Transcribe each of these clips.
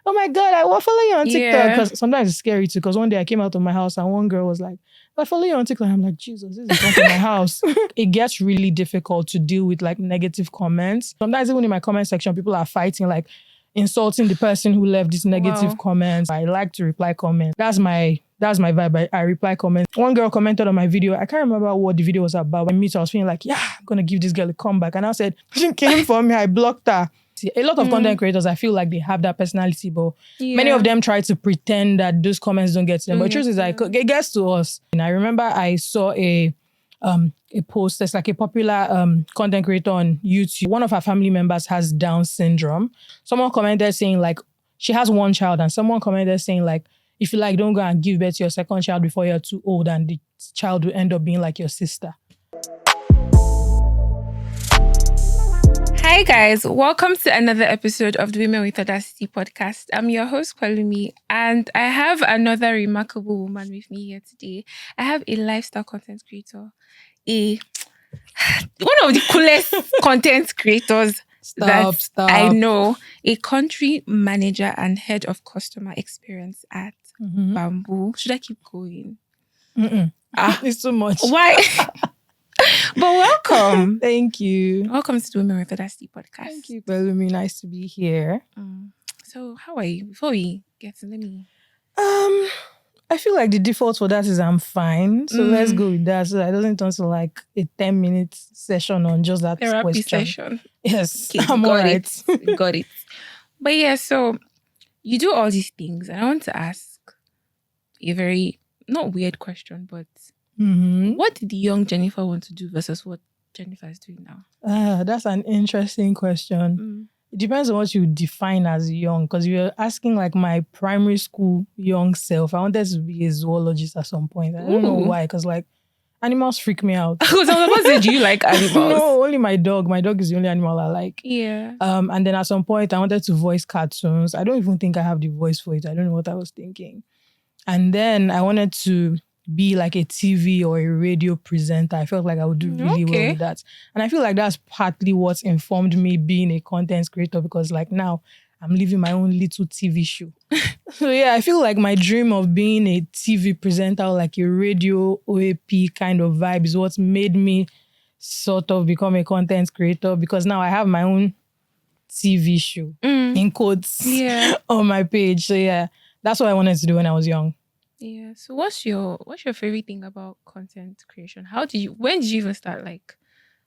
oh my God, I will follow you on TikTok. Because sometimes it's scary too. Because one day I came out of my house and one girl was like, I follow you on TikTok. I'm like, Jesus, this is from my house. It gets really difficult to deal with like negative comments. Sometimes even in my comment section, people are fighting, like insulting the person who left these negative comments. I like to reply comments. That's my vibe. I reply comments. One girl commented on my video. I can't remember what the video was about. When I meet her, I was feeling like, yeah, I'm going to give this girl a comeback. And I said, she came for me. I blocked her. A lot of content creators, I feel like they have that personality, but many of them try to pretend that those comments don't get to them. But the truth is, like, it gets to us. And I remember I saw a post that's like a popular content creator on YouTube. One of her family members has Down syndrome. Someone commented saying like, she has one child, and someone commented saying like, if you like, don't go and give birth to your second child before you're too old, and the child will end up being like your sister. Hi guys, welcome to another episode of the Women with Audacity podcast. I'm your host, Kwalumi, and I have another remarkable woman with me here today. I have a lifestyle content creator, one of the coolest content creators I know, a country manager and head of customer experience at Bamboo. Should I keep going? It's too much. Why? But welcome. Thank you. Welcome to the Women with Audacity podcast. Thank you, Kwalumi. Nice to be here. So how are you? Before we get to I feel like the default for that is I'm fine. So let's go with that. So that doesn't turn to like a 10-minute session on just that therapy question. session. Yes, Okay, I'm all right. Got it. But yeah, so you do all these things, and I want to ask a very not weird question, but what did the young Jennifer want to do versus what Jennifer is doing now? That's an interesting question. It depends on what you define as young. Because if you're asking like my primary school young self, I wanted to be a zoologist at some point. I don't know why, because like animals freak me out. I was about to say, do you like animals? No, only my dog. My dog is the only animal I like. Yeah. And then at some point, I wanted to voice cartoons. I don't even think I have the voice for it. I don't know what I was thinking. And then I wanted to be like a TV or a radio presenter. I felt like I would do really well with that. And I feel like that's partly what informed me being a content creator, because like now I'm living my own little TV show. So yeah, I feel like my dream of being a TV presenter, like a radio OAP kind of vibe, is what made me sort of become a content creator, because now I have my own TV show in quotes on my page. So yeah, that's what I wanted to do when I was young. Yeah. So what's your favorite thing about content creation? When did you even start? Like,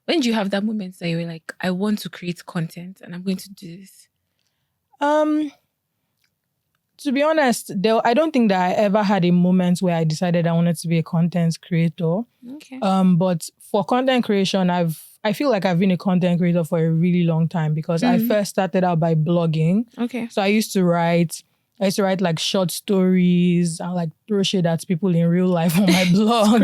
when did you have that moment that you were like, I want to create content and I'm going to do this? To be honest, I don't think that I ever had a moment where I decided I wanted to be a content creator. Okay. But for content creation, I feel like I've been a content creator for a really long time, because I first started out by blogging. Okay. So I used to write like short stories and like throw shade at people in real life on my blog.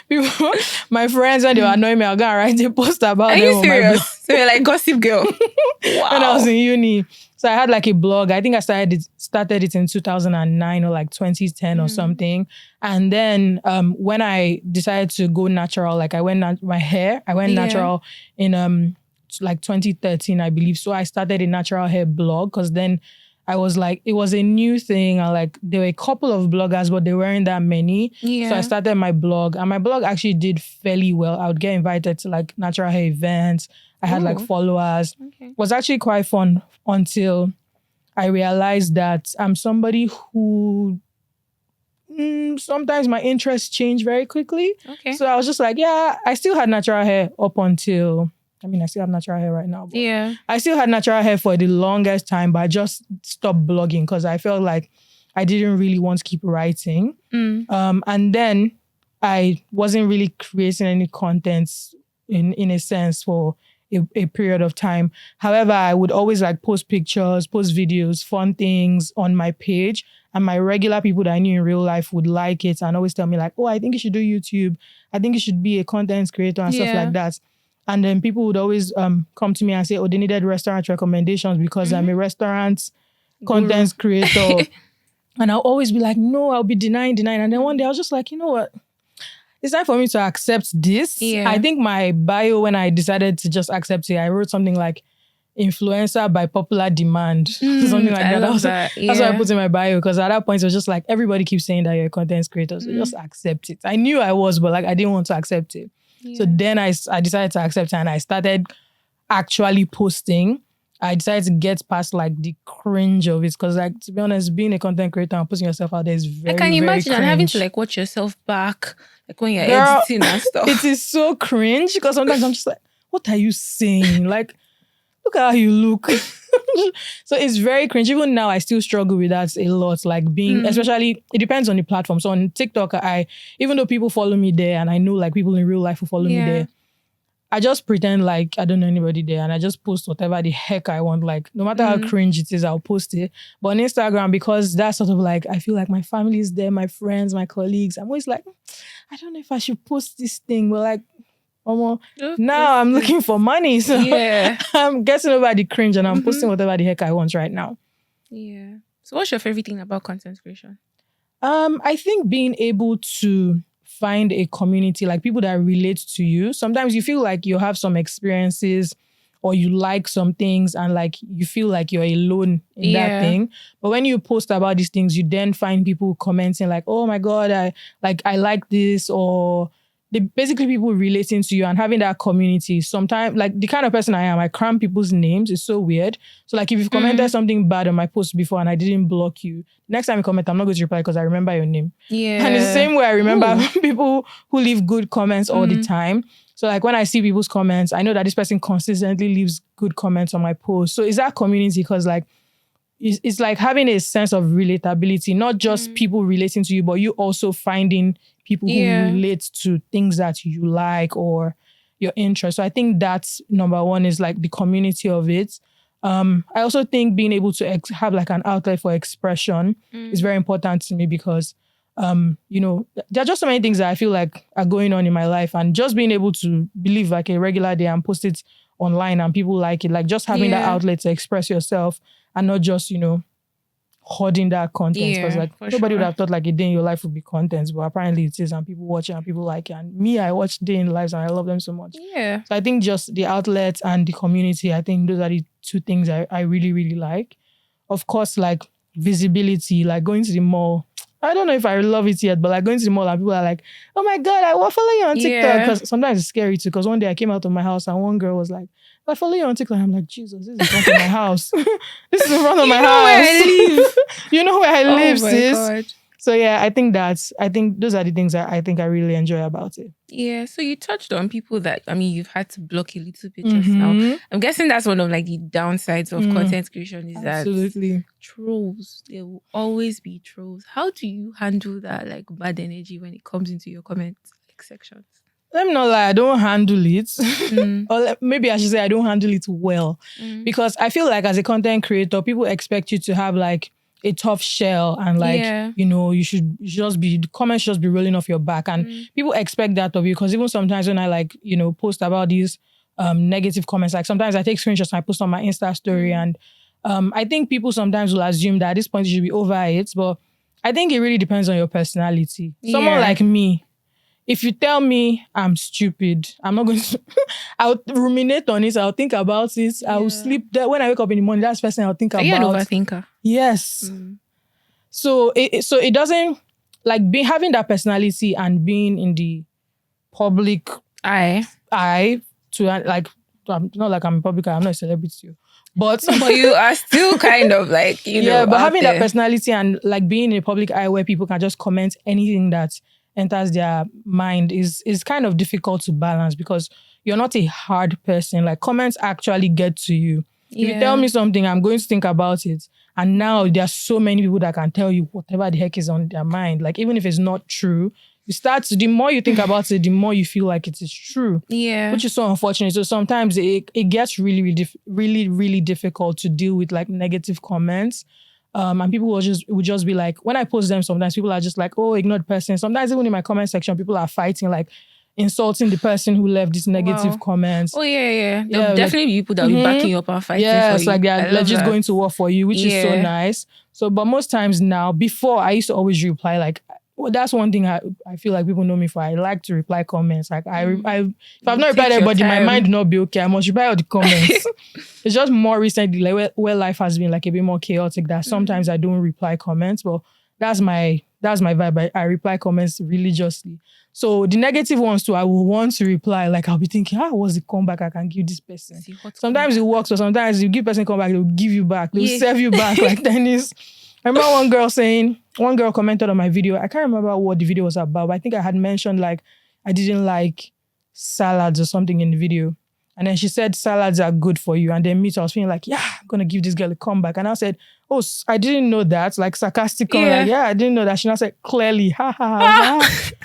People, my friends, when they were annoying me, I'll go and write a post about them on my blog. So you're like Gossip Girl. Wow. When I was in uni. So I had like a blog. I think I started it in 2009 or like 2010 or something. And then when I decided to go natural, like I went natural in like 2013, I believe. So I started a natural hair blog, because then I was like, it was a new thing. And like, there were a couple of bloggers, but there weren't that many. Yeah. So I started my blog, and my blog actually did fairly well. I would get invited to like natural hair events. I had like followers. Okay. It was actually quite fun until I realized that I'm somebody who sometimes my interests change very quickly. Okay. So I was just like, yeah, I still had natural hair up until... I still have natural hair right now. But yeah. I still had natural hair for the longest time, but I just stopped blogging because I felt like I didn't really want to keep writing. And then I wasn't really creating any content in a sense for a period of time. However, I would always like post pictures, post videos, fun things on my page. And my regular people that I knew in real life would like it and always tell me like, oh, I think you should do YouTube. I think you should be a content creator and stuff like that. And then people would always come to me and say, oh, they needed restaurant recommendations because I'm a restaurant content creator. And I'll always be like, no, I'll be denying. And then one day I was just like, you know what? It's time for me to accept this. Yeah. I think my bio, when I decided to just accept it, I wrote something like, influencer by popular demand. Something like that. That's what I put in my bio, because at that point it was just like, everybody keeps saying that you're a content creator, so just accept it. I knew I was, but like I didn't want to accept it. So then I decided to accept it, and I started actually posting. I decided to get past like the cringe of it, because like, to be honest, being a content creator and putting yourself out there is very, I can imagine, and having to like watch yourself back, like when you're editing and stuff. It is so cringe, because sometimes I'm just like, what are you saying? Like, look at how you look. So it's very cringe. Even now, I still struggle with that a lot. Like being, especially, it depends on the platform. So on TikTok, even though people follow me there, and I know like people in real life who follow me there, I just pretend like I don't know anybody there, and I just post whatever the heck I want. Like, no matter how cringe it is, I'll post it. But on Instagram, because that's sort of like, I feel like my family is there, my friends, my colleagues, I'm always like, I don't know if I should post this thing. But like, now I'm looking for money. So I'm getting over the cringe, and I'm posting whatever the heck I want right now. Yeah. So what's your favorite thing about content creation? I think being able to find a community, like people that relate to you. Sometimes you feel like you have some experiences, or you like some things, and like you feel like you're alone in that thing. But when you post about these things, you then find people commenting like, oh my God, I like this, or basically people relating to you and having that community. Sometimes, like the kind of person I am, I cram people's names. It's so weird. So like if you've commented something bad on my post before and I didn't block you, next time you comment, I'm not going to reply because I remember your name. Yeah. And it's the same way I remember people who leave good comments all the time. So like when I see people's comments, I know that this person consistently leaves good comments on my post. So it's that community, because like it's like having a sense of relatability, not just people relating to you, but you also finding people who relate to things that you like or your interests. So I think that's number one, is like the community of it. I also think being able to have like an outlet for expression is very important to me, because you know, there are just so many things that I feel like are going on in my life, and just being able to believe like a regular day and post it online and people like it, like just having that outlet to express yourself, and not just, you know, hoarding that content, because like nobody would have thought like a day in your life would be content, but apparently it is, and people watch it and people like it. And me, I watch day in lives and I love them so much. So I think just the outlet and the community, I think those are the two things I really, really like. Of course, like visibility, like going to the mall. I don't know if I love it yet, but like going to the mall and people are like, oh my God, I will follow you on TikTok. Because sometimes it's scary too, because one day I came out of my house and one girl was like, I follow you on TikTok. I'm like, Jesus, this is in front of my house. This is in front of my house. Where I live. You know where I live, sis. God. So yeah, I think those are the things that I think I really enjoy about it. Yeah. So you touched on people that, I mean, you've had to block a little bit just now. I'm guessing that's one of like the downsides of content creation, is that trolls. There will always be trolls. How do you handle that like bad energy when it comes into your comment like sections? Let me not lie, I don't handle it. Or maybe I should say I don't handle it well. Because I feel like as a content creator, people expect you to have like a tough shell, and like, you know, the comments should just be rolling off your back. And people expect that of you, because even sometimes when I like, you know, post about these negative comments, like sometimes I take screenshots and I post on my Insta story, and I think people sometimes will assume that at this point you should be over it, but I think it really depends on your personality. Someone like me, if you tell me I'm stupid, I'm not going to, I'll ruminate on it. I'll think about it. I'll sleep there. When I wake up in the morning, that's the first thing I'll think about. Are you an overthinker? Yes. So it doesn't, like having that personality and being in the public eye to like, I'm not like I'm a public eye, I'm not a celebrity. But you are still kind of like, you know. Yeah, but having that personality and like being in a public eye where people can just comment anything that enters their mind is kind of difficult to balance, because you're not a hard person. Like comments actually get to you. If you tell me something, I'm going to think about it. And now there are so many people that can tell you whatever the heck is on their mind. Like even if it's not true, the more you think about it, the more you feel like it is true. Yeah. Which is so unfortunate. So sometimes it gets really, really, really difficult to deal with like negative comments. And people will just be like, when I post them, sometimes people are just like, oh, ignore the person. Sometimes even in my comment section, people are fighting, like insulting the person who left these negative comments. Oh, yeah. There'll definitely be people that will be backing you up and fighting for you. It's like they're just going to war for you, which is so nice. So, but most times now, before I used to always reply, like well, that's one thing I feel like people know me for. I like to reply comments. Like if I've not Take replied your everybody, my time. mind will not be okay. I must reply all the comments. It's just more recently, like where life has been like a bit more chaotic, that sometimes I don't reply comments. But that's my vibe. I reply comments religiously. So the negative ones too, I will want to reply. Like I'll be thinking, what's the comeback I can give this person? Sometimes it works, but sometimes you give person comeback, they'll give you back. They'll serve you back like tennis. I remember one girl commented on my video. I can't remember what the video was about, but I think I had mentioned like I didn't like salads or something in the video. And then she said salads are good for you. And then I was feeling like, I'm going to give this girl a comeback. And I said, I didn't know that. Like sarcastic comment. Like, I didn't know that. She now said, clearly, ha ha ha.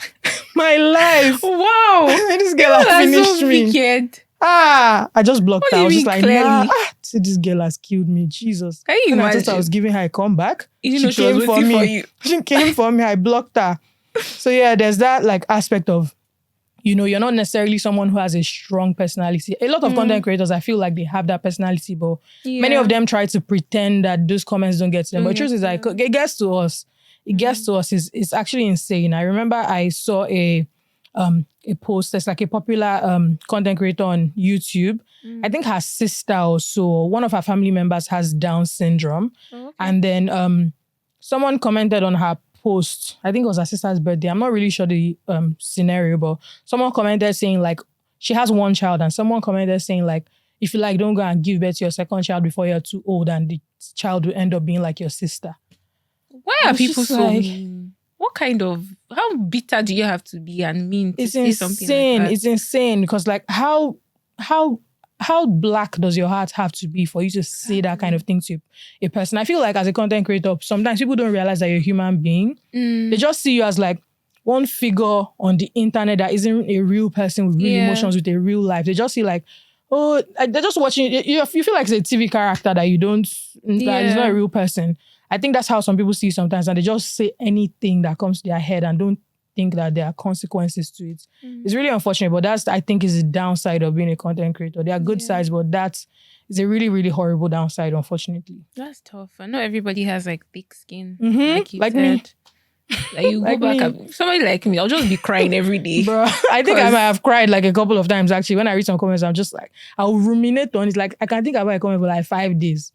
My life. Wow. This girl has finished so me. Wicked. I just blocked her. I was just like, clearly? This girl has killed me. Jesus. Can you imagine? I thought I was giving her a comeback. You know, she came for me. She came for me. I blocked her. So yeah, there's that like aspect of, you're not necessarily someone who has a strong personality. A lot of content creators, I feel like they have that personality, but many of them try to pretend that those comments don't get to them. But the truth is like, it gets to us. It gets to us. It's actually insane. I remember I saw a post that's like a popular content creator on YouTube. I think her sister or so, one of her family members has Down syndrome. And then someone commented on her post. I think it was her sister's birthday. I'm not really sure the scenario, but someone commented saying like, she has one child, and someone commented saying like, if you like, don't go and give birth to your second child before you're too old, and the child will end up being like your sister. Why are people so mean? What kind of, how bitter do you have to be and mean to say something like that? It's insane because like how black does your heart have to be for you to say that kind of thing to a person? I feel like as a content creator, sometimes people don't realize that you're a human being. They just see you as like one figure on the internet that isn't a real person with real emotions, with a real life. They just see like, they're just watching. You feel like it's a TV character that you don't, that is not a real person. I think that's how some people see it sometimes, and they just say anything that comes to their head and don't think that there are consequences to it. It's really unfortunate, but that's, I think, is the downside of being a content creator. There are good sides, but that is a really, really horrible downside, unfortunately. That's tough. I know everybody has like thick skin, like you said. Me. Like you go back, somebody like me, I'll just be crying every day. Bro, I think I might have cried like a couple of times actually. When I read some comments, I'm just like, I'll ruminate on it. Like I can think about a comment for like 5 days.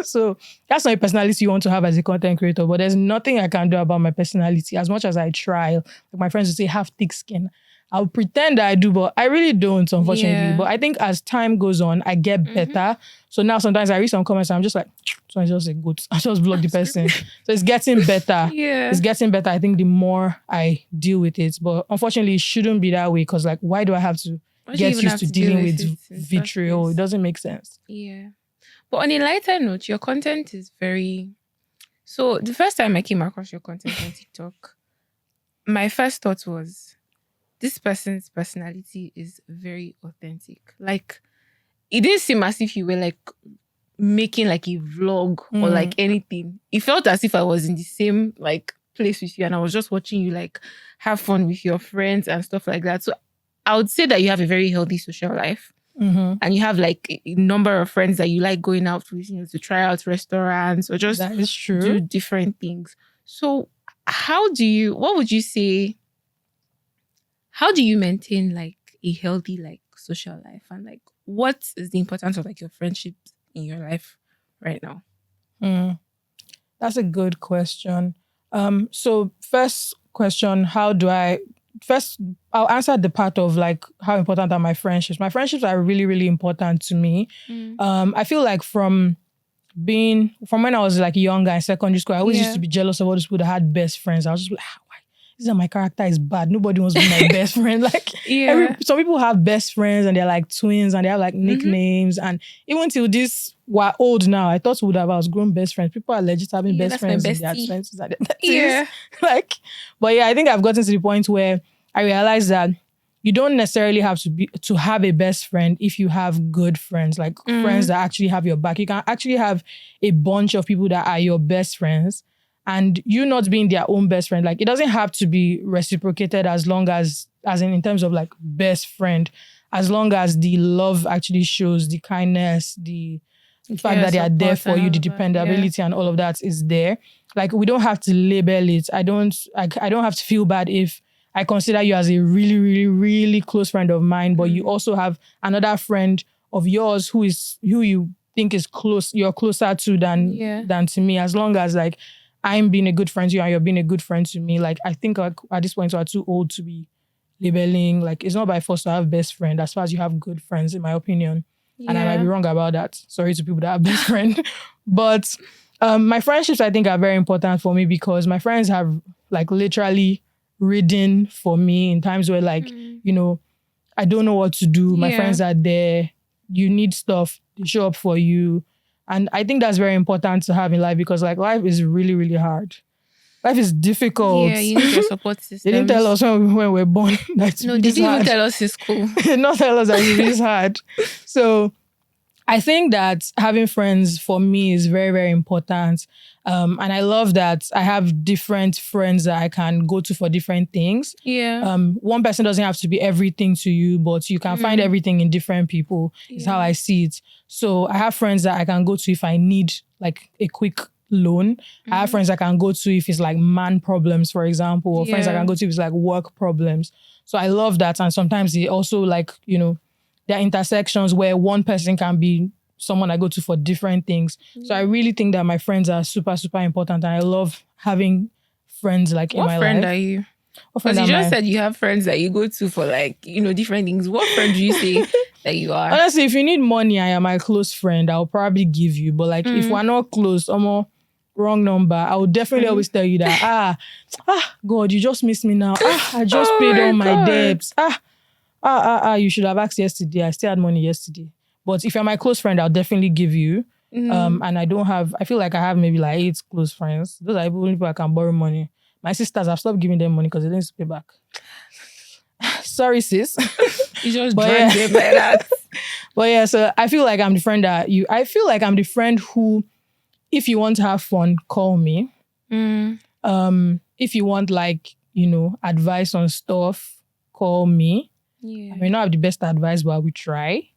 So that's not a personality you want to have as a content creator, but there's nothing I can do about my personality. As much as I try, like my friends would say, have thick skin. I'll pretend that I do, but I really don't, unfortunately. But I think as time goes on, I get better. So now sometimes I read some comments and I'm just like, so I just say, good. I just block the person. So it's getting better. It's getting better. I think the more I deal with it. But unfortunately, it shouldn't be that way because like, why do I have to get used to dealing with vitriol? It doesn't make sense. Yeah. But on a lighter note, your content is very... So the first time I came across your content on TikTok, my first thought was, this person's personality is very authentic. Like, it didn't seem as if you were like making like a vlog or like anything. It felt as if I was in the same like place with you and I was just watching you like have fun with your friends and stuff like that. So I would say that you have a very healthy social life. And you have like a number of friends that you like going out with, to try out restaurants or just that is true. Do different things. So how do you maintain like a healthy like social life, and like what is the importance of like your friendships in your life right now? That's a good question. So first question, I'll answer the part of like how important are my friendships. My friendships are really, really important to me. I feel like from when I was like younger in secondary school, I always used to be jealous of all those people that had best friends. I was just like, why? This is my character is bad. Nobody wants to be my best friend. Like some people have best friends and they're like twins and they have like nicknames. And even till this, we're old now. I thought we would have grown best friends. People are legit having best friends in their 20s and 30s. But I think I've gotten to the point where I realized that you don't necessarily have to have a best friend if you have good friends, like friends that actually have your back. You can actually have a bunch of people that are your best friends and you not being their own best friend. Like it doesn't have to be reciprocated as long as in terms of like best friend, as long as the love actually shows, the kindness, the the fact that they are there for you, the dependability and all of that is there. Like, we don't have to label it. I don't have to feel bad if I consider you as a really, really, really close friend of mine, but you also have another friend of yours who you think is close, you're closer to than to me. As long as like I'm being a good friend to you and you're being a good friend to me, like I think like at this point we're too old to be labeling. Like, it's not by force to have best friend as far as you have good friends, in my opinion. And I might be wrong about that. Sorry to people that have best friend. But my friendships, I think, are very important for me because my friends have like literally ridden for me in times where like, you know, I don't know what to do. My friends are there. You need stuff. They show up for you. And I think that's very important to have in life because like life is really, really hard. Life is difficult. Yeah, you need your support system. They didn't tell us when we were born that no, they didn't even tell us in school. They did not tell us that it is hard. So I think that having friends for me is very, very important. And I love that I have different friends that I can go to for different things. Yeah. One person doesn't have to be everything to you, but you can find everything in different people is how I see it. So I have friends that I can go to if I need like a quick loan. I have friends I can go to if it's like man problems, for example, or friends I can go to if it's like work problems. So I love that. And sometimes they also like, you know, there are intersections where one person can be someone I go to for different things. So I really think that my friends are super, super important. And I love having friends like in my life. What friend are you? Because you just said you have friends that you go to for like, you know, different things. What friend do you say that you are? Honestly, if you need money, I am my close friend. I'll probably give you. But like, if we're not close, wrong number, I would definitely always tell you that, God, you just missed me now. I just paid all my debts. You should have asked yesterday. I still had money yesterday. But if you're my close friend, I'll definitely give you. And I feel like I have maybe like 8 close friends. Those are the only people I can borrow money. My sisters, I've stopped giving them money because they didn't pay back. Sorry, sis. You just drank them like that. But yeah, so I feel like I'm the friend who, if you want to have fun, call me. If you want like, you know, advice on stuff, call me. Yeah. I may not have the best advice, but we try.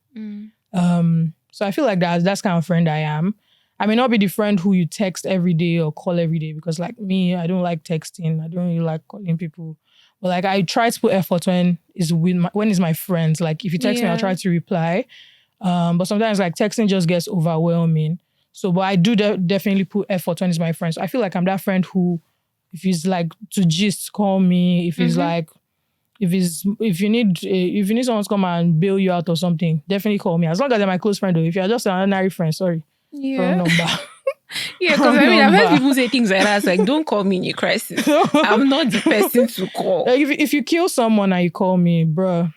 So I feel like that's kind of friend I am. I may not be the friend who you text every day or call every day because like me, I don't like texting. I don't really like calling people. But like I try to put effort when it's my friends. Like if you text me, I'll try to reply. But sometimes like texting just gets overwhelming. So, but I do definitely put effort when it's my friends. So I feel like I'm that friend who, if it's like to just call me, if it's like, if you need someone to come and bail you out or something, definitely call me. As long as they're my close friend, though. If you're just an ordinary friend, sorry. Wrong number. Yeah, because I mean, I've heard people say things like that. It's like, don't call me in a crisis. I'm not the person to call. Like if you kill someone and you call me, bruh,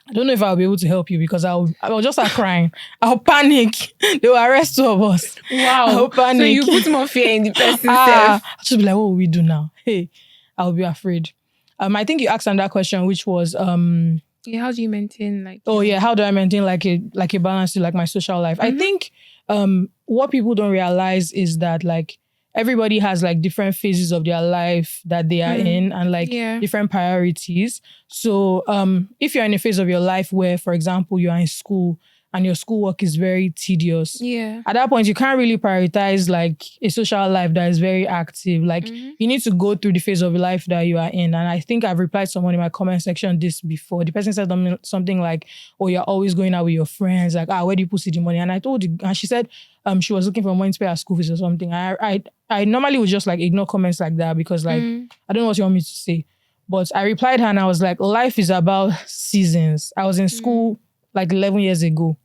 I don't know if I'll be able to help you because I'll just start crying. I'll panic. They will arrest 2 of us. Wow. I'll panic. So you put more fear in the person's self. I'll just be like, what will we do now? Hey, I'll be afraid. I think you asked another question, which was how do you maintain like how do I maintain like a balance to like my social life? I think what people don't realize is that like everybody has like different phases of their life that they are in and like different priorities. So if you're in a phase of your life where, for example, you are in school and your schoolwork is very tedious. Yeah. At that point, you can't really prioritize like a social life that is very active. Like you need to go through the phase of life that you are in. And I think I've replied to someone in my comment section this before. The person said something like, oh, you're always going out with your friends. Like, where do you put the money? And I told you, and she said she was looking for money to pay her school fees or something. I normally would just like ignore comments like that because like, I don't know what you want me to say. But I replied her and I was like, life is about seasons. I was in school like 11 years ago.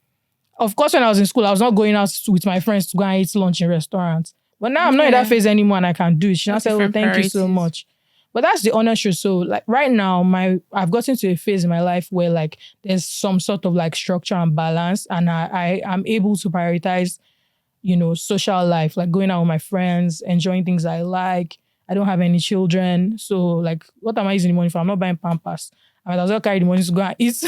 Of course, when I was in school, I was not going out with my friends to go and eat lunch in restaurants. But now I'm not in that phase anymore and I can do it. She now said, oh, thank you so much. But that's the honest truth. So like right now, I've gotten to a phase in my life where like there's some sort of like structure and balance and I am able to prioritize, you know, social life, like going out with my friends, enjoying things I like. I don't have any children. So like, what am I using the money for? I'm not buying Pampers. I might as well carry the money to go and eat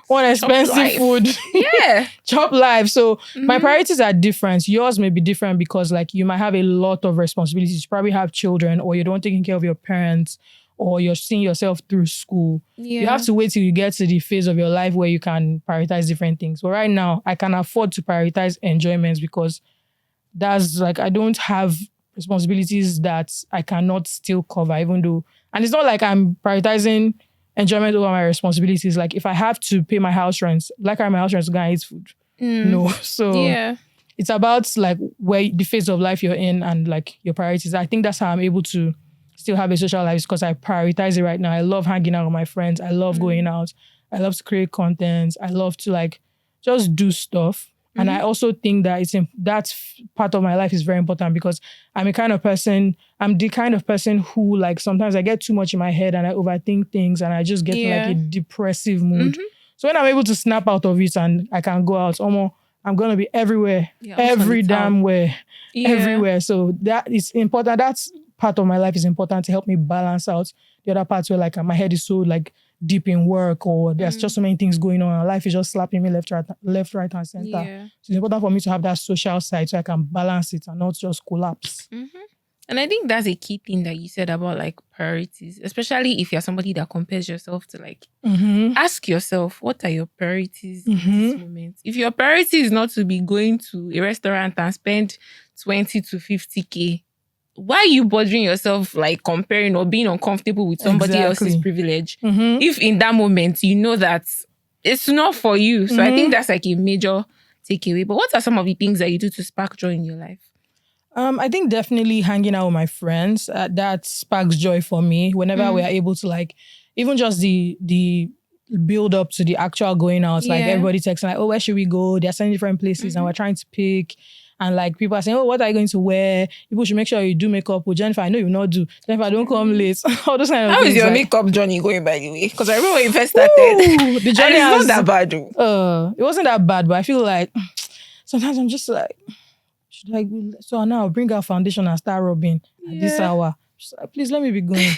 one expensive food. Yeah. Chop life. So my priorities are different. Yours may be different because like you might have a lot of responsibilities. You probably have children or you're the one taking care of your parents or you're seeing yourself through school. Yeah. You have to wait till you get to the phase of your life where you can prioritize different things. But right now, I can afford to prioritize enjoyments because that's like, I don't have responsibilities that I cannot still cover, even though, and it's not like I'm prioritizing enjoyment over my responsibilities. Like if I have to pay my house rent, like my house rent to go and eat food. No. So it's about like where the phase of life you're in and like your priorities. I think that's how I'm able to still have a social life, because I prioritize it right now. I love hanging out with my friends. I love going out. I love to create content. I love to like just do stuff. And I also think that that part of my life is very important, because I'm the kind of person who like sometimes I get too much in my head and I overthink things and I just get in like a depressive mood. So when I'm able to snap out of it and I can go out, I'm going to be everywhere, every damn where, everywhere. So that is important. That's part of my life is important to help me balance out the other parts where like my head is so like deep in work, or there's just so many things going on. Life is just slapping me left, right, and center. So it's important for me to have that social side so I can balance it and not just collapse. And I think that's a key thing that you said about like priorities, especially if you're somebody that compares yourself to like, ask yourself, what are your priorities in this moment? If your priority is not to be going to a restaurant and spend 20 to 50K, why are you bothering yourself like comparing or being uncomfortable with somebody else's privilege? If in that moment you know that it's not for you. So I think that's like a major takeaway. But what are some of the things that you do to spark joy in your life? I think definitely hanging out with my friends. That sparks joy for me. Whenever we are able to like, even just the build up to the actual going out, like everybody texting like, oh, where should we go? There are 7 different places and we're trying to pick. And like people are saying, oh, what are you going to wear? People should make sure you do makeup. Well, Jennifer, I know you will not do. Jennifer, don't come late. All those kind of How things. How is your makeup journey going, by the way? Because I remember when you first started. The journey was not that bad, though. It wasn't that bad, but I feel like sometimes I'm just like, should I? So now I'll bring out foundation and start rubbing at this hour. Just like, please let me be going.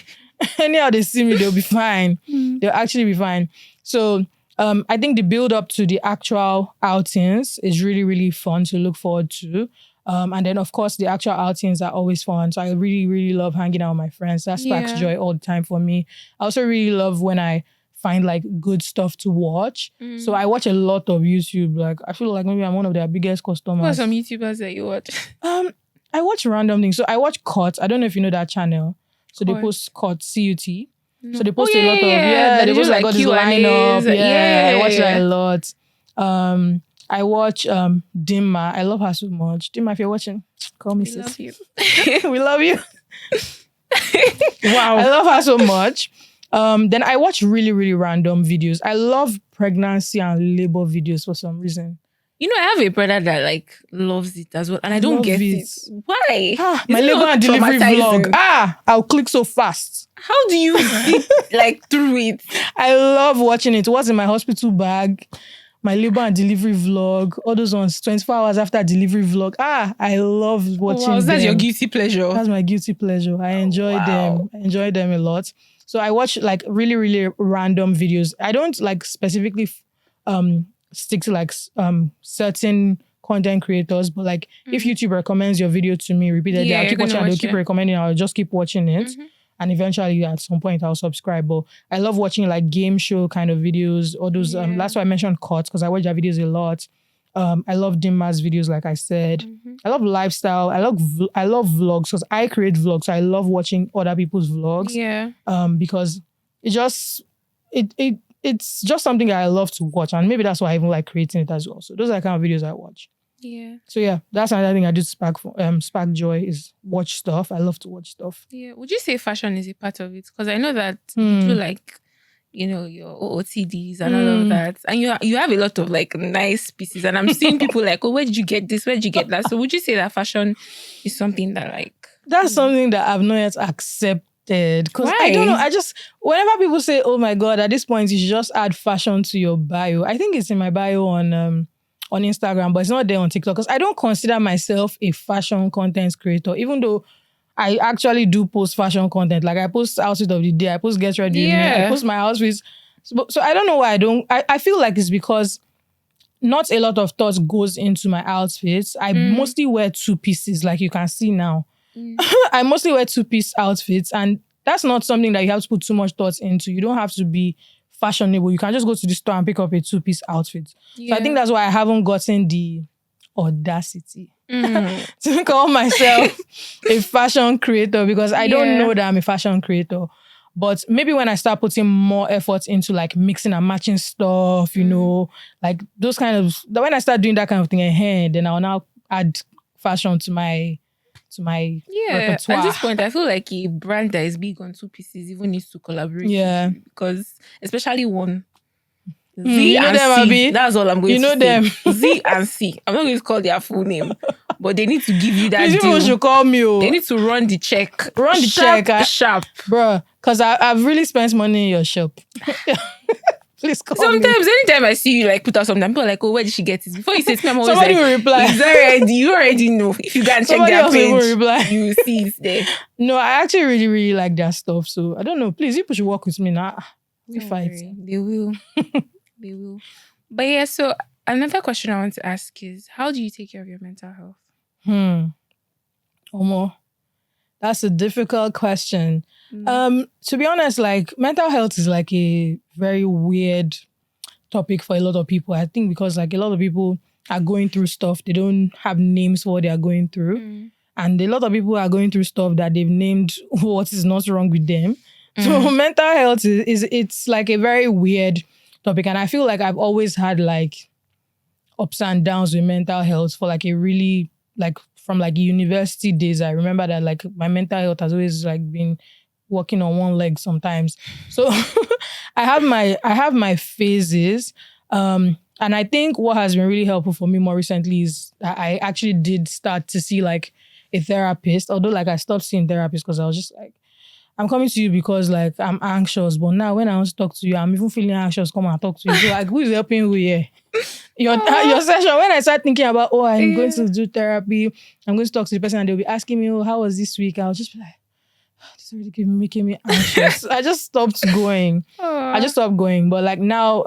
Anyhow they see me, they'll be fine. They'll actually be fine. So I think the build up to the actual outings is really, really fun to look forward to. And then, of course, the actual outings are always fun. So I really, really love hanging out with my friends. That sparks joy all the time for me. I also really love when I find like good stuff to watch. So I watch a lot of YouTube. Like I feel like maybe I'm one of their biggest customers. What are some YouTubers that you watch? I watch random things. So I watch Cut. I don't know if you know that channel. So they post Cut, CUT. No. So they post a lot of they post like all this lineup. I watch that a lot. I watch Dimma. I love her so much. Dimma, if you're watching, call me sis. We love you. We love you. Wow. I love her so much. Then I watch really, really random videos. I love pregnancy and labor videos for some reason. You know, I have a brother that like loves it as well, and I don't get it. Why? My labor and delivery vlog. I'll click so fast. How do you sit like through it? I love watching it. What's in my hospital bag? My labor and delivery vlog. All those ones. 24 hours after delivery vlog. I love watching them. That's your guilty pleasure? That's my guilty pleasure. I enjoy them. I enjoy them a lot. So I watch like really, really random videos. I don't like specifically stick to like certain content creators, but like if YouTube recommends your video to me repeatedly, I'll keep watching it. They'll keep recommending it. I'll just keep watching it. And eventually at some point I'll subscribe. But I love watching like game show kind of videos, or those, that's why I mentioned Cuts, because I watch their videos a lot. I love Dimma's videos, like I said. I love lifestyle. I love vlogs, because I create vlogs. So I love watching other people's vlogs. Because it's just something that I love to watch, and maybe that's why I even like creating it as well. So those are the kind of videos I watch. So that's another thing I do to spark joy, is watch stuff. I love to watch stuff. Would you say fashion is a part of it? Because I know that you do like, you know, your OOTDs and all of that, and you have a lot of like nice pieces, and I'm seeing people like, oh, where did you get this? Where did you get that? So would you say that fashion is something that like that's something that I've not yet accepted? Because I don't know. I just, whenever people say, oh my God, at this point you should just add fashion to your bio. I think it's in my bio on Instagram, but it's not there on TikTok, because I don't consider myself a fashion content creator, even though I actually do post fashion content. Like I post outfit of the day, I post get ready with me, I post my outfits. So I don't know why I feel like it's because not a lot of thought goes into my outfits. I mostly wear 2 pieces, like you can see now. I mostly wear 2-piece outfits, and that's not something that you have to put too much thought into. You don't have to be fashionable. You can just go to the store and pick up a 2-piece outfit. So I think that's why I haven't gotten the audacity to call myself a fashion creator, because I don't know that I'm a fashion creator. But maybe when I start putting more effort into like mixing and matching stuff, you know, like those kind of, when I start doing that kind of thing, then I'll now add fashion to my repertoire. At this point, I feel like a brand that is big on 2 pieces even needs to collaborate. Yeah. Because especially one. Z and C. That's all I'm going to say. Them. Z and C. I'm not going to call their full name. But they need to give you that deal. People should call me. They need to run the check. Sharp. Bruh, because I've really spent money in your shop. Please call Sometimes, me. anytime I see you like put out something, people are like, oh, where did she get it? Before you say it, I'm always somebody like, will reply. It's already, you already know. If you go and check Somebody their else page, will reply. you will see it's there. No, I actually really, really like that stuff. So I don't know. Please, people should work with me now. We Don't fight. worry. They will. They will. But yeah, so another question I want to ask is, how do you take care of your mental health? Omo, that's a difficult question. To be honest, like mental health is like a very weird topic for a lot of people. I think because like a lot of people are going through stuff, they don't have names for what they are going through. And a lot of people are going through stuff that they've named what is not wrong with them. So mental health it's like a very weird topic. And I feel like I've always had like ups and downs with mental health for like a really like from like university days. I remember that like my mental health has always like been walking on one leg sometimes. So I have my phases. And I think what has been really helpful for me more recently is that I actually did start to see like a therapist. Although like I stopped seeing therapists because I was just like, I'm coming to you because like I'm anxious. But now when I want to talk to you, I'm even feeling anxious. Come and talk to you. So like, who is helping you here? Your session, when I start thinking about, I'm going to do therapy, I'm going to talk to the person and they'll be asking me, how was this week? I'll just be like, this is really making me anxious. I just stopped going. But like now,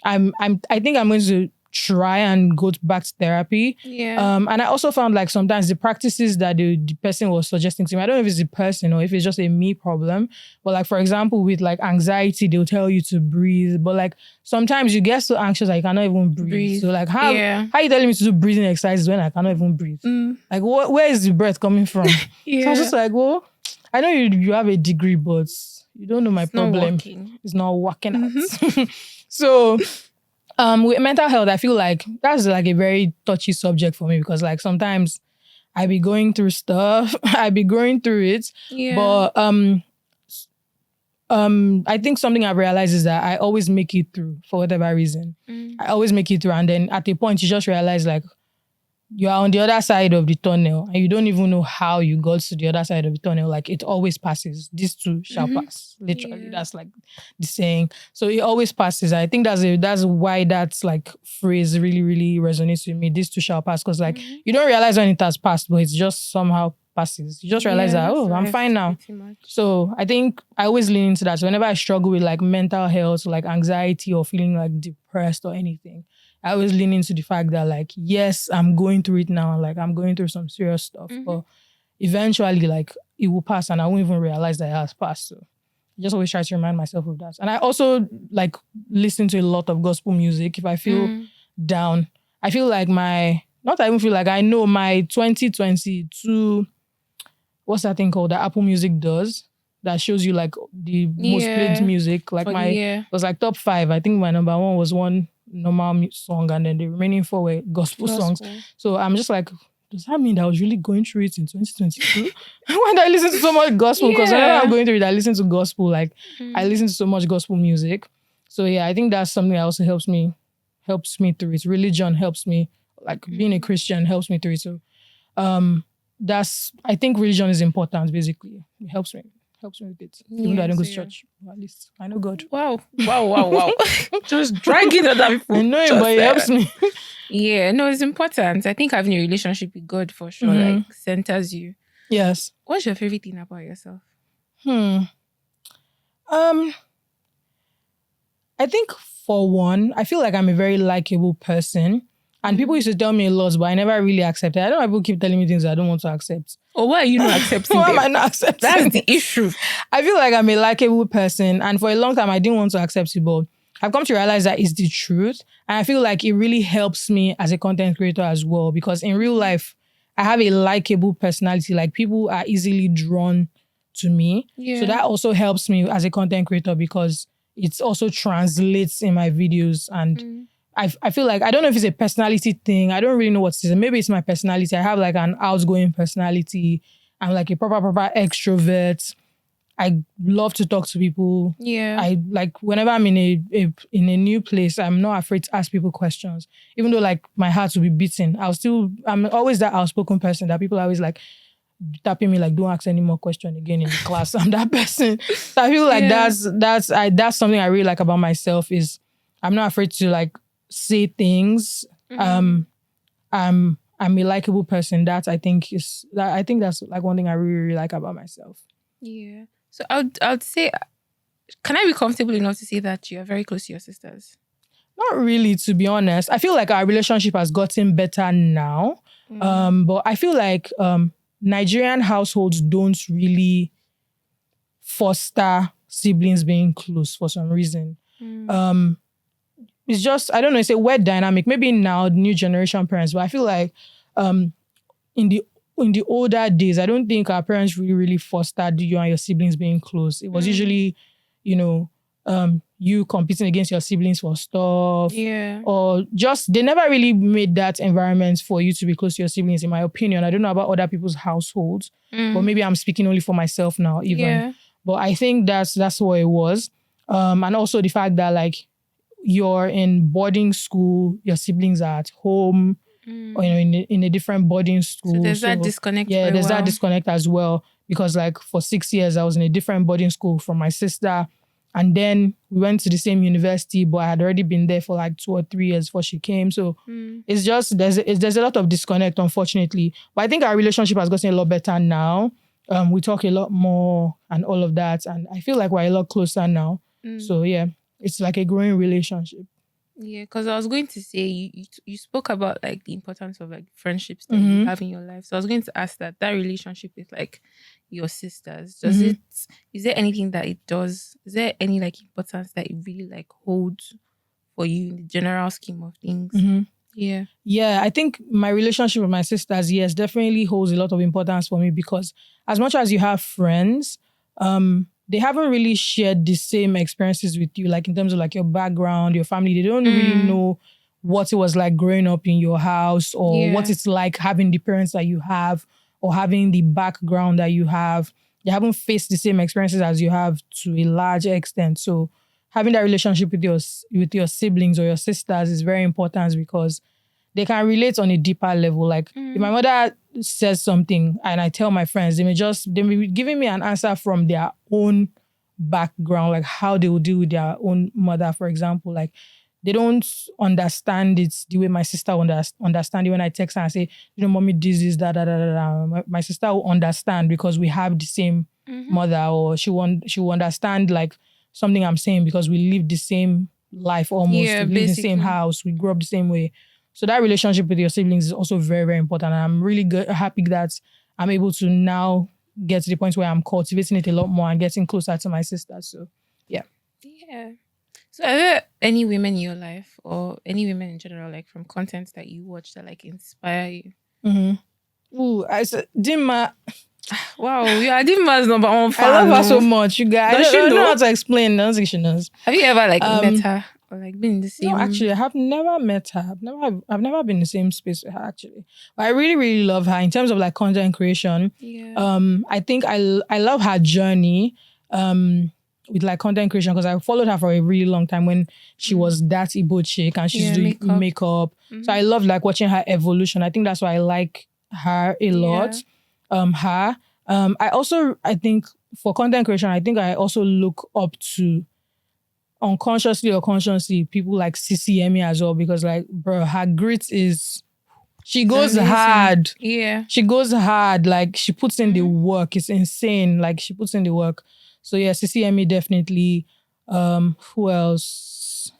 I think I'm going to try and go back to therapy. And I also found like sometimes the practices that the person was suggesting to me, I don't know if it's the person or if it's just a me problem, but like for example with like anxiety, they'll tell you to breathe, but like sometimes you get so anxious that you cannot even breathe. So like how are you telling me to do breathing exercises when I cannot even breathe? Like where is the breath coming from? So I was just like, well, I know you have a degree, but you don't know my problem. It's not working out. So with mental health, I feel like that's like a very touchy subject for me because like sometimes I be going through stuff, I be going through it. But I think something I've realized is that I always make it through for whatever reason. I always make it through, and then at a point you just realize like you are on the other side of the tunnel and you don't even know how you got to the other side of the tunnel. Like it always passes. This too shall pass. Literally, that's like the saying. So it always passes. I think that's why that's like phrase really, really resonates with me. This too shall pass. Because like you don't realize when it has passed, but it's just somehow passes. You just realize that, I'm fine now. So I think I always lean into that. So whenever I struggle with like mental health, like anxiety or feeling like depressed or anything, I always lean into the fact that like, yes, I'm going through it now. Like I'm going through some serious stuff, but eventually like it will pass and I won't even realize that it has passed. So I just always try to remind myself of that. And I also like listen to a lot of gospel music. If I feel down, I feel like I know my 2022, what's that thing called that Apple Music does? That shows you like the most played music. Like it was like top 5. I think my number 1 was one normal song and then the remaining 4 were gospel songs. So I'm just like, does that mean that I was really going through it in 2022? Why did I listen to so much gospel? Because whenever I'm going through it, I listen to gospel. Like I listen to so much gospel music. So yeah, I think that's something that also helps me through it. Religion helps me, like being a Christian helps me through it. So I think religion is important basically. It helps me with it. Even though I don't go to church. Well, at least I know God. Wow. Just dragging other people. I know it, but it helps me. Yeah, no, it's important. I think having a relationship with God for sure like centers you. Yes. What's your favorite thing about yourself? I think for one, I feel like I'm a very likable person. And people used to tell me a lot, but I never really accepted. I don't know why people keep telling me things I don't want to accept. Or why are you not accepting Why them? am I not accepting? That's the issue. I feel like I'm a likable person, and for a long time I didn't want to accept it, but I've come to realize that it's the truth. And I feel like it really helps me as a content creator as well, because in real life, I have a likable personality. Like, people are easily drawn to me. Yeah. So that also helps me as a content creator, because it also translates in my videos. And I feel like, I don't know if it's a personality thing. I don't really know what it is. Maybe it's my personality. I have like an outgoing personality. I'm like a proper extrovert. I love to talk to people. Yeah. I like, whenever I'm in a new place, I'm not afraid to ask people questions. Even though like my heart will be beating, I'm always that outspoken person that people are always like tapping me like, don't ask any more questions again in the class. I'm that person. So I feel like that's something I really like about myself, is I'm not afraid to like say things. I'm a likable person. That I think that's like one thing I really, really like about myself. Yeah. So I'd say, can I be comfortable enough to say that you're very close to your sisters? Not really, to be honest. I feel like our relationship has gotten better now. But I feel like Nigerian households don't really foster siblings being close for some reason. It's just, I don't know, it's a weird dynamic. Maybe now, new generation parents, but I feel like in the older days, I don't think our parents really fostered you and your siblings being close. It was usually, you competing against your siblings for stuff. Yeah. Or just, they never really made that environment for you to be close to your siblings, in my opinion. I don't know about other people's households, but maybe I'm speaking only for myself now even. Yeah. But I think that's what it was. And also the fact that like, you're in boarding school, your siblings are at home, or in a different boarding school. So there's that disconnect. Yeah, there's that disconnect as well. Because like for 6 years, I was in a different boarding school from my sister. And then we went to the same university, but I had already been there for like 2 or 3 years before she came. So it's just, there's a lot of disconnect, unfortunately. But I think our relationship has gotten a lot better now. We talk a lot more and all of that. And I feel like we're a lot closer now. So yeah, it's like a growing relationship. Yeah, because I was going to say, you spoke about like the importance of like friendships that you have in your life. So I was going to ask that relationship with like your sisters, is there anything that it does? Is there any like importance that it really like holds for you in the general scheme of things? Yeah, I think my relationship with my sisters, yes, definitely holds a lot of importance for me, because as much as you have friends, they haven't really shared the same experiences with you, like in terms of like your background, your family. They don't really know what it was like growing up in your house, or what it's like having the parents that you have, or having the background that you have. They haven't faced the same experiences as you have to a large extent. So having that relationship with your siblings or your sisters is very important, because they can relate on a deeper level. Like if my mother says something and I tell my friends, they may be giving me an answer from their own background, like how they will deal with their own mother, for example. Like they don't understand it the way my sister understand it when I text her and say, mommy, this, that. My sister will understand because we have the same mother, or she will understand like something I'm saying because we live the same life almost. We live in the same house. We grew up the same way. So that relationship with your siblings is also very, very important. And I'm really happy that I'm able to now get to the point where I'm cultivating it a lot more and getting closer to my sisters. So, yeah. Yeah. So are there any women in your life, or any women in general, like from content that you watch, that like inspire you? Ooh, I said, Dimma. Wow, you are Dimma's number one fan. I love her so much, you guys. I don't know how to explain. I don't think she knows. Have you ever like met her? Or like been in the same? No, actually, I have never met her. I've never been in the same space with her, actually. But I really, really love her in terms of like content creation. Yeah. I think I love her journey with like content creation, because I followed her for a really long time when she was that Igbo chick and she's doing makeup. So I love like watching her evolution. I think that's why I like her a lot. I think for content creation, I think I also look up to, unconsciously or consciously, people like CCME as well, because like, bro, her grit is, she goes hard. Yeah. She goes hard. Like she puts in the work. It's insane. Like she puts in the work. So yeah, CCME definitely. Who else?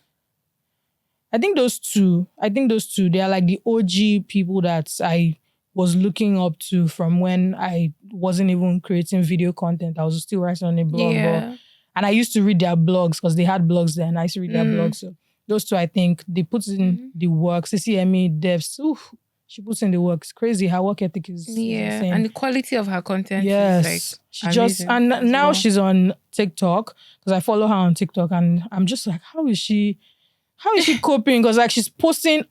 I think those two, they are like the OG people that I was looking up to from when I wasn't even creating video content. I was still writing on a blog. And I used to read their blogs because they had blogs there and I used to read their blogs. So those two, I think, they put in the work. CCME devs, she puts in the work. It's crazy. Her work ethic is insane. And the quality of her content is like she just, and now she's on TikTok because I follow her on TikTok and I'm just like, how is she coping? Because like she's posting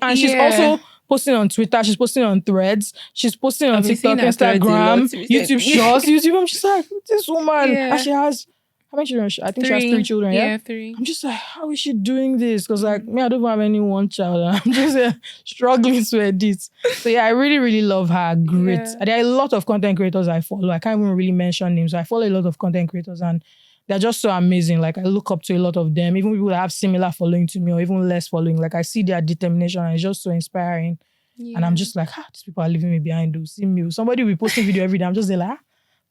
and she's also posting on Twitter, she's posting on Threads, she's posting on TikTok, Instagram, YouTube Shorts, YouTube. I'm just like, this woman, and she has, how many children? I think she has 3 children. Yeah, 3. I'm just like, how is she doing this? Because like me, I don't have any one child. I'm just struggling to edit. So yeah, I really, really love her grit. There are a lot of content creators I follow. I can't even really mention names. I follow a lot of content creators and they're just so amazing. Like I look up to a lot of them, even people that have similar following to me or even less following. Like I see their determination and it's just so inspiring. And I'm just like, these people are leaving me behind. Do see me. Somebody will be posting video every day. I'm just there like,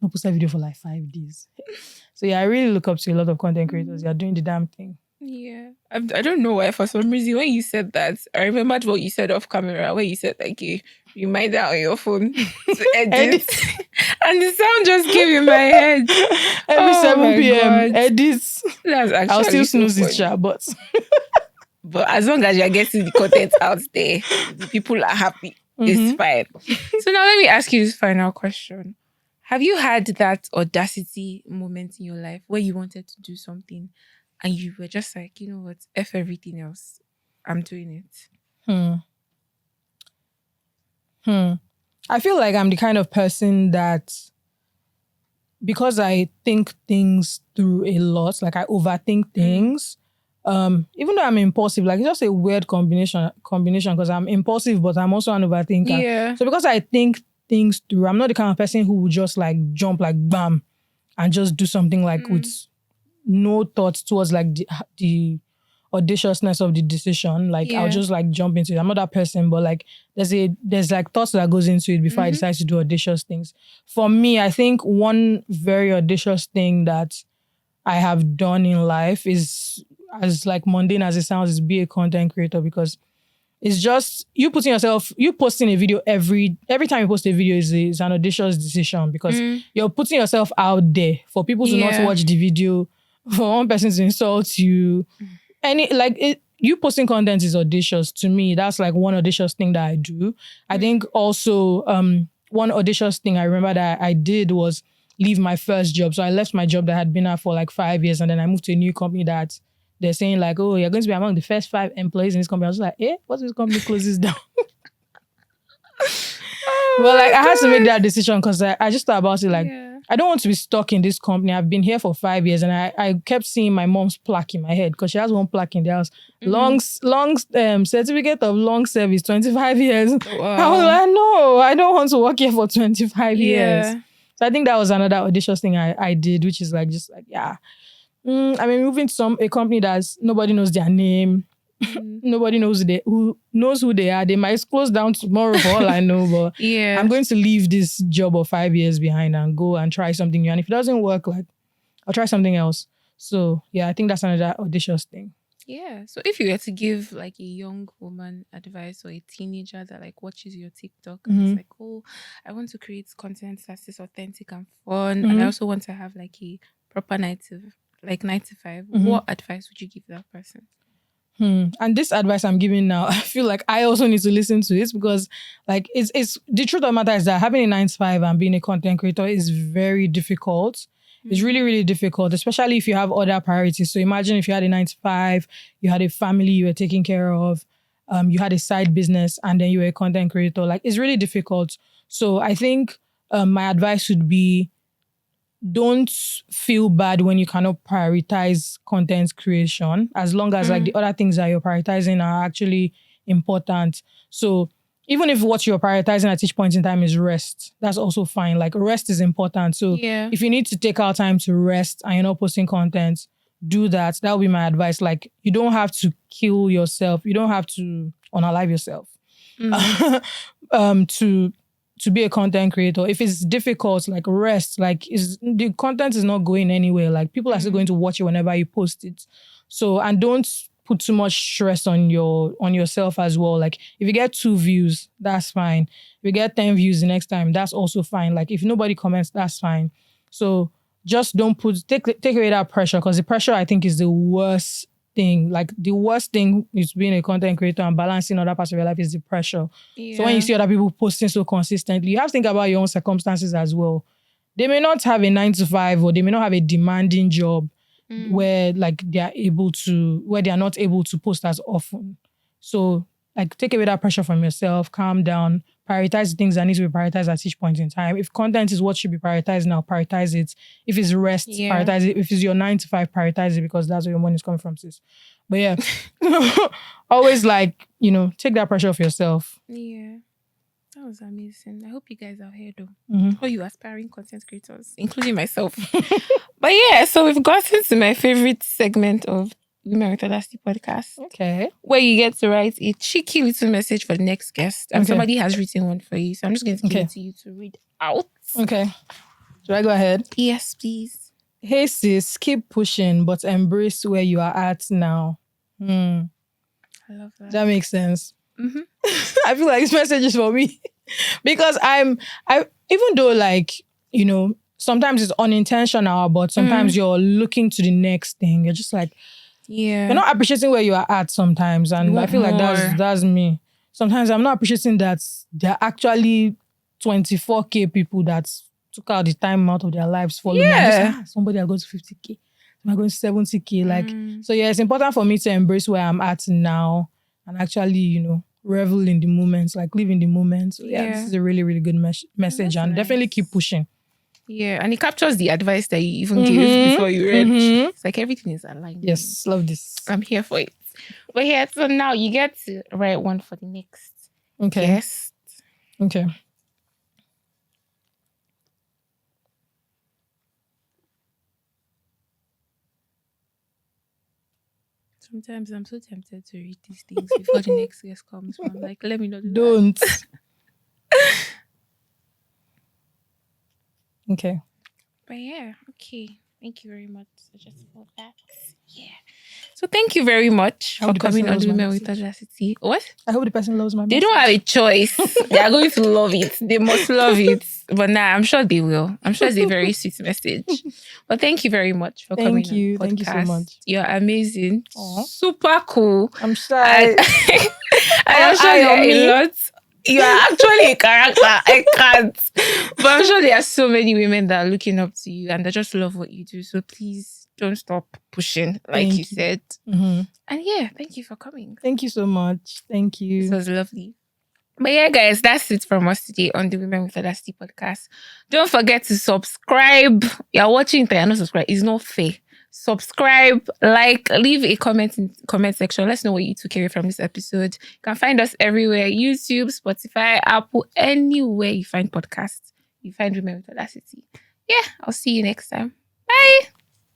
no post a video for like 5 days. So yeah, I really look up to a lot of content creators. They're doing the damn thing. Yeah. I don't know why, for some reason, when you said that, I remembered what you said off camera, where you said like you remind that on your phone to edit. And the sound just came in my head. Every 7 p.m. edits. That's actually I'll still snooze it, chat, but as long as you're getting the content out there, the people are happy. It's fine. So now let me ask you this final question. Have you had that audacity moment in your life where you wanted to do something and you were just like, you know what, F everything else, I'm doing it? I feel like I'm the kind of person that, because I think things through a lot, like I overthink things, even though I'm impulsive, like it's just a weird combination because I'm impulsive, but I'm also an overthinker. Yeah. So because I think things through, I'm not the kind of person who would just like jump like bam and just do something like with no thoughts towards like the audaciousness of the decision. Like I'll just like jump into it. I'm not that person, but like there's like thoughts that goes into it before I decide to do audacious things. For me, I think one very audacious thing that I have done in life is, as like mundane as it sounds, is be a content creator, because it's just you posting a video every time you post a video is an audacious decision, because you're putting yourself out there for people to not watch the video, for one person to insult you. You posting content is audacious to me. That's like one audacious thing that I do. I think also one audacious thing I remember that I did was leave my first job. So I left my job that I had been at for like 5 years, and then I moved to a new company that they're saying like, oh, you're going to be among the first 5 employees in this company. I was like, what if this company closes down? Well, like I had to make that decision because I just thought about it like, I don't want to be stuck in this company. I've been here for 5 years and I kept seeing my mom's plaque in my head because she has one plaque in the house. Long certificate of long service, 25 years. Wow. I was like, no, I don't want to work here for 25 years. So I think that was another audacious thing I did, which is like, just like, I mean, moving to a company that's nobody knows their name. Nobody knows who they are. They might close down tomorrow for all I know, but I'm going to leave this job of 5 years behind and go and try something new. And if it doesn't work, like I'll try something else. So yeah, I think that's another audacious thing. Yeah. So if you were to give like a young woman advice, or a teenager that like watches your TikTok and it's like, oh, I want to create content that's authentic and fun, and I also want to have like a proper 9 to 5, what advice would you give that person? And this advice I'm giving now, I feel like I also need to listen to it, because like it's the truth of the matter is that having a 9 to 5 and being a content creator is very difficult. It's really, really difficult, especially if you have other priorities. So imagine if you had a 9 to 5, you had a family you were taking care of, you had a side business, and then you were a content creator. Like it's really difficult. So I think my advice would be, don't feel bad when you cannot prioritize content creation, as long as like the other things that you're prioritizing are actually important. So even if what you're prioritizing at each point in time is rest, that's also fine. Like rest is important. So if you need to take out time to rest and you're not posting content, do that. That would be my advice. Like you don't have to kill yourself. You don't have to unalive yourself to be a content creator. If it's difficult, like rest, like the content is not going anywhere. Like people are still going to watch it whenever you post it. So, and don't put too much stress on yourself as well. Like if you get 2 views, that's fine. If you get 10 views the next time, that's also fine. Like if nobody comments, that's fine. So just don't take away that pressure, because the pressure, I think, is the worst thing. Like the worst thing is being a content creator and balancing other parts of your life is the pressure. So when you see other people posting so consistently, you have to think about your own circumstances as well. They may not have a 9 to 5, or they may not have a demanding job where like they are not able to post as often. So like take away that pressure from yourself, calm down, prioritize the things that need to be prioritized at each point in time. If content is what should be prioritized now, prioritize it. If it's rest, prioritize it. If it's your 9 to 5, prioritize it, because that's where your money is coming from, sis. But yeah, always like, take that pressure off yourself. Yeah. That was amazing. I hope you guys are here though. All you aspiring content creators, including myself. But yeah, so we've gotten to my favorite segment of Women with Audacity podcast. Okay. Where you get to write a cheeky little message for the next guest. And somebody has written one for you. So I'm just going to give it to you to read out. Okay. Should I go ahead? Yes, please. Hey sis, keep pushing, but embrace where you are at now. I love that. That makes sense. I feel like this message is for me. Because I even though like, sometimes it's unintentional, but sometimes you're looking to the next thing. You're just like, you're not appreciating where you are at sometimes. And I feel like that's me. Sometimes I'm not appreciating that there are actually 24K people that took out the time out of their lives following me. Somebody will go to 50K. Am I going to 70K? Like, so yeah, it's important for me to embrace where I'm at now and actually, revel in the moments, like live in the moment. So yeah, this is a really, really good message. That's and nice. Definitely keep pushing. Yeah, and it captures the advice that you even gave before you read. It's like everything is aligned. Yes, love this. I'm here for it. But yeah, so now you get to write one for the next guest. Okay. Sometimes I'm so tempted to read these things before the next guest comes. I'm like, let me not do Don't. Okay. But yeah, okay. Thank you very much just for that. Yeah. So thank you very much for coming on Women with Audacity. What? I hope the person loves my message. They don't have a choice. They are going to love it. They must love it. But I'm sure they will. I'm sure it's a very sweet message. But thank you very much for coming on the podcast. Thank you so much. You're amazing. Aww. Super cool. I'm shy. And I'm sure there are a lot. You are actually a character. I can't. But I'm sure there are so many women that are looking up to you and they just love what you do. So please don't stop pushing, like you said. And yeah, thank you for coming. Thank you so much. Thank you. This was lovely. But yeah, guys, that's it from us today on the Women with Audacity podcast. Don't forget to subscribe. You're watching it and you're not subscribed. It's not fair. Subscribe, like, leave a comment in the comment section. Let's know what you took away from this episode. You can find us everywhere. YouTube, Spotify, Apple, anywhere you find podcasts. You find Women with Audacity. Yeah, I'll see you next time. Bye.